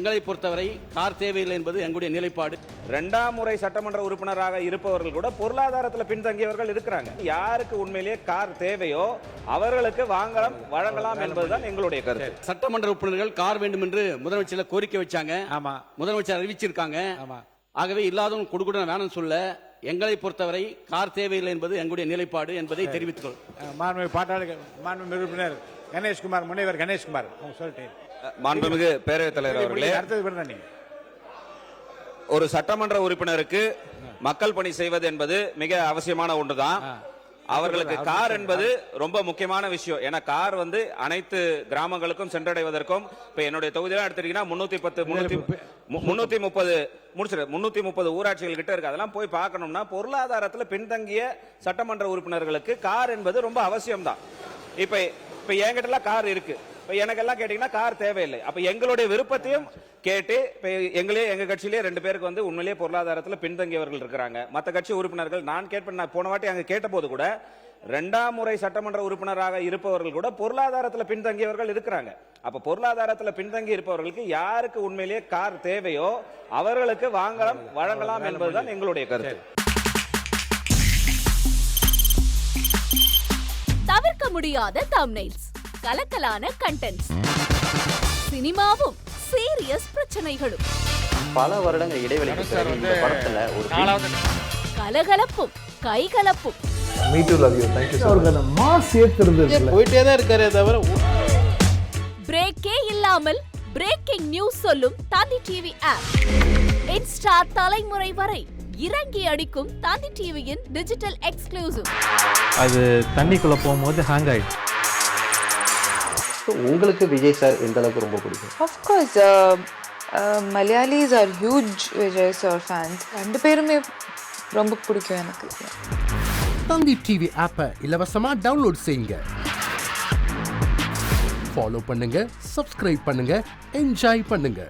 எங்களை பொறுத்தவரை கார் தேவையில்லை என்பது எங்களுடைய நிலைப்பாடு. இரண்டாம் முறை சட்டமன்ற உறுப்பினராக இருப்பவர்கள் கூட பொருளாதாரத்தில் பின்தங்கியவர்கள் இருக்கிறாங்க. யாருக்கு உண்மையிலேயே கார் தேவையோ அவர்களுக்கு வாங்கலாம் வழங்கலாம் என்பதுதான் எங்களுடைய கருத்து. சட்டமன்ற உறுப்பினர்கள் கார் வேண்டும் என்று முதலமைச்சர் கோரிக்கை வச்சாங்க. ஆமா, முதலமைச்சர் அறிவிச்சிருக்காங்க. ஆமா. ஆகவே இல்லாதவங்க கொடுக்கூட வேணும்னு சொல்ல, எங்களை பொறுத்தவரை கார் தேவையில்லை என்பது எங்களுடைய நிலைப்பாடு என்பதை தெரிவித்துக் மாண்புமிகு பாட்டாளி மாண்புமிகு உறுப்பினர் கணேஷ்குமார், முனைவர் கணேஷ்குமார் சொல்லிட்டேன். மாண்புமிகு பேரவைத் தலைவர் அவர்களே, அடுத்தது ஒரு சட்டமன்ற உறுப்பினருக்கு மக்கள் பணி செய்வது என்பது மிக அவசியமான ஒன்றுதான். அவர்களுக்கு கார் என்பது ரொம்ப முக்கியமான விஷயம். ஏன்னா கார் அனைத்து கிராமங்களுக்கும் சென்றடைவதற்கும், இப்ப என்னுடைய தொகுதியெல்லாம் எடுத்துட்டீங்கன்னா 330 ஊராட்சிகள் கிட்ட இருக்கு. அதெல்லாம் போய் பார்க்கணும்னா பொருளாதாரத்தில் பின்தங்கிய சட்டமன்ற உறுப்பினர்களுக்கு கார் என்பது ரொம்ப அவசியம் தான். இப்ப என்கிட்ட எல்லாம் கார் இருக்கு. எனக்கெல்லாம் கேட்டீங்கன்னா கார் தேவையில்லை. அப்ப எங்களுடைய விருப்பத்தையும் கேட்டு எங்க கட்சியிலே 2 பேருக்கு உண்மையிலேயே பொருளாதாரத்தில் பின்தங்கியவர்கள் இருக்கிறாங்க. மற்ற கட்சி உறுப்பினர்கள் நான் கேட்பேன். நான் போன வாட்டி அங்க கேட்ட போது கூட 2ஆம் முறை சட்டமன்ற உறுப்பினராக இருப்பவர்கள் கூட பொருளாதாரத்தில் பின்தங்கியவர்கள் இருக்கிறாங்க. அப்ப பொருளாதாரத்தில் பின்தங்கி இருப்பவர்களுக்கு யாருக்கு உண்மையிலேயே கார் தேவையோ அவர்களுக்கு வாங்கலாம் வழங்கலாம் என்பதுதான் எங்களுடைய கருத்து. தவிர்க்க முடியாத தம்ப்நெயில்ஸ், கலக்கலான கண்டென்ட்ஸ், சினிமாவும் சீரியஸ் பிரச்சனைகளும், பல வருடங்கள் இடைவெளிக்கு பிறகு இந்த படத்துல ஒரு கலகலப்பும் கைகலப்பும், போயிட்டே தான் இருக்காரே தவிர பிரேக்கே இல்லாமல் பிரேக்கிங் நியூஸ் சொல்லும் தந்தி டிவி ஆப். இன்ஸ்டா தலைமுறை வரை இறங்கி அடிக்கும் தந்தி டிவியின் டிஜிட்டல் எக்ஸ்க்ளூசிவ். அது தண்ணிக்குள்ள போகும்போது ஹேங் ஆயிடுச்சு. உங்களுக்கு விஜய் சார் எந்த அளவுக்கு ரொம்ப பிடிக்கும்? Of course, Malayalis are huge Vijay sir fans. 2 பேருமே ரொம்ப பிடிக்கும் எனக்கு. தந்தி டிவி ஆப்பை இலவசமா டவுன்லோட் செய்யுங்க. ஃபாலோ பண்ணுங்க, சப்ஸ்கிரைப் பண்ணுங்க, என்ஜாய் பண்ணுங்க.